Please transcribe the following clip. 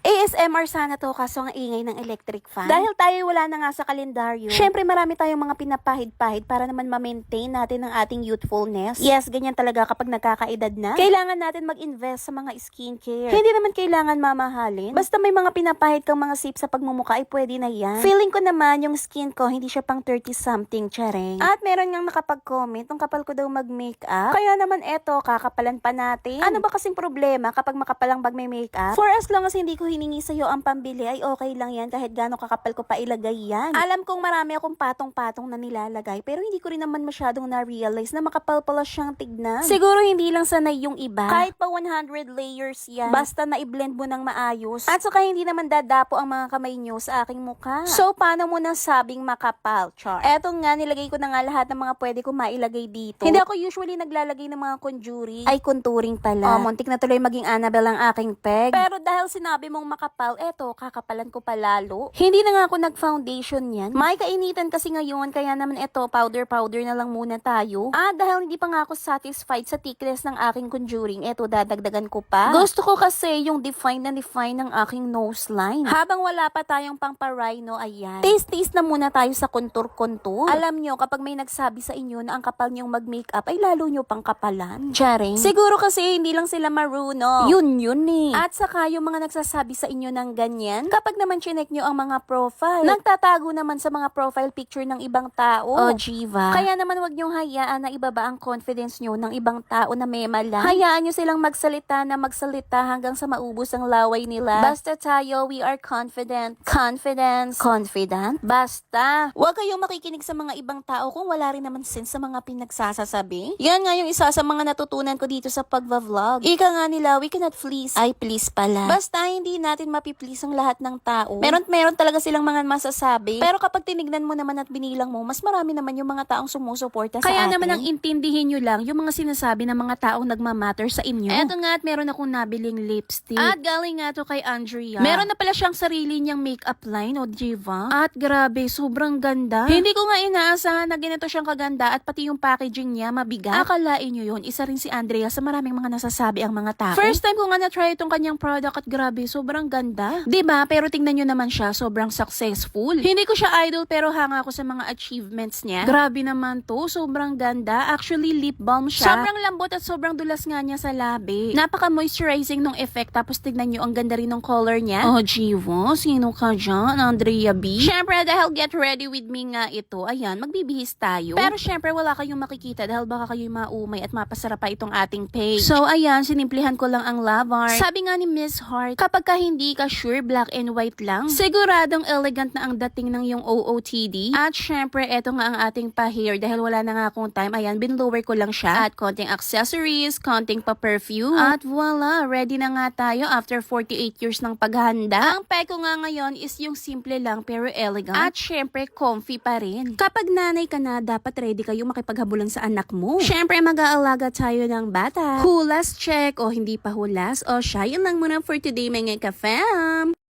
ASMR sana to kaso ang ingay ng electric fan. Dahil tayo wala na nga sa kalendaryo, syempre marami tayong mga pinapahid-pahid para naman ma-maintain natin ang ating youthfulness. Yes, ganyan talaga kapag nagkakaedad na. Kailangan natin mag-invest sa mga skincare. Hindi naman kailangan mamahalin. Basta may mga pinapahid kang mga sip sa pagmumukha ay pwede na yan. Feeling ko naman yung skin ko hindi siya pang 30-something, chareng. At meron ngang nakapag-comment, ang kapal ko daw mag-makeup. Kaya naman eto, kakapalan pa natin. Ano ba kasing problema kapag makapalang pag may makeup? For as long as hindi ko hiningi sa'yo ang pambili ay okay lang yan kahit gaano kakapal ko pa ilagay yan. Alam kong marami akong patong-patong na nilalagay pero hindi ko rin naman masyadong na-realize na makapal pala siyang tignan. Siguro hindi lang sanay yung iba. Kahit pa 100 layers yan. Basta na i-blend mo ng maayos. At saka hindi naman dadapo ang mga kamay nyo sa aking mukha. So paano mo nasabing makapal, char? Eto nga, nilagay ko na nga lahat ng mga pwede ko mailagay dito. Hindi ako usually naglalagay ng mga conjuring. Ay, contouring pala. Muntik na tuloy maging Annabelle ang aking peg. Pero dahil sinabi mong makapal, eto, kakapalan ko pa lalo. Hindi na nga ako nag-foundation yan. May kainitan kasi ngayon, kaya naman eto, powder na lang muna tayo. Dahil hindi pa nga ako satisfied sa thickness ng aking conjuring, eto, dadagdagan ko pa. Gusto ko kasi yung define ng aking nose line. Habang wala pa tayong pang pa-rhino, ayan. Taste na muna tayo sa contour. Alam nyo, kapag may nagsabi sa inyo na ang kapal nyong mag-makeup, ay lalo nyo pang kapalan. Charing. Siguro kasi hindi lang sila marunong. Yun eh. At saka yung mga nagsasabi sa inyo ng ganyan, kapag naman chinek nyo ang mga profile, nagtatago naman sa mga profile picture ng ibang tao. O, Jiva. Kaya naman wag nyong hayaan na ibaba ang confidence nyo ng ibang tao na mema lang. Hayaan nyo silang magsalita hanggang sa maubos ang laway nila. Basta tayo, we are confident. Confident? Basta. Huwag kayong makikinig sa mga ibang tao kung wala rin naman sense sa mga pinagsasasabi. Yan nga yung isa sa mga natutunan ko dito sa pagva-vlog. Ika nga nila, we cannot please. Ay, please pala. Basta hindi natin mapiplease ang lahat ng tao. Meron talaga silang mga masasabi. Pero kapag tinignan mo naman at binilang mo, mas marami naman yung mga taong sumusuporta sa atin. Kaya naman ang intindihin nyo lang yung mga sinasabi ng mga taong nagmamatter sa inyo. Eto nga at meron akong nabiling lipstick. At galing nga to kay Andrea. Meron na pala siyang sarili niyang makeup line, o diva. At grabe, sobrang ganda. Hindi ko nga inaasahan na ganito siyang kaganda at pati yung packaging niya mabigat. Akalain nyo yun, isa rin si Andrea sa maraming mga nasasabi ang mga tao. First time ko nga na-try itong kanyang product at grabe, sobrang ganda. Diba? Pero tingnan nyo naman siya, sobrang successful. Hindi ko siya idol pero hanga ako sa mga achievements niya. Grabe naman to, sobrang ganda. Actually, lip balm siya. Sobrang lambot at sobrang dulas nga niya sa labi. Napaka-moisturizing nung effect tapos tignan nyo ang ganda rin ng color niya. Oh, Jivo, sino ka dyan? Andrea B? Syempre, dahil get ready with me nga ito, ayan, magbibihis tayo. Pero syempre, wala kayong makikita dahil baka kayo'y maumay at mapasarap pa itong ating page. So, ayan, sinimplihan ko lang ang love art. Sabi nga ni Miss Heart, kapag ka hindi ka sure, black and white lang, siguradong elegant na ang dating ng yung OOTD. At syempre, eto nga ang ating pa-hair dahil wala na nga akong time. Ayan, binlower ko lang siya. At konting accessories, konting pa-perfume. At voila, ready na nga tayo after 48 years ng paghahanda. Ang peg ko nga ngayon is yung simple lang pero elegant. At syempre, comfy pa rin. Kapag nanay ka na, dapat ready kayo makipaghabulan sa anak mo. Syempre, mag-aalaga tayo ng bata. Hulas check o hindi pa hulas o siya. Yun lang muna for today mga ka-fam.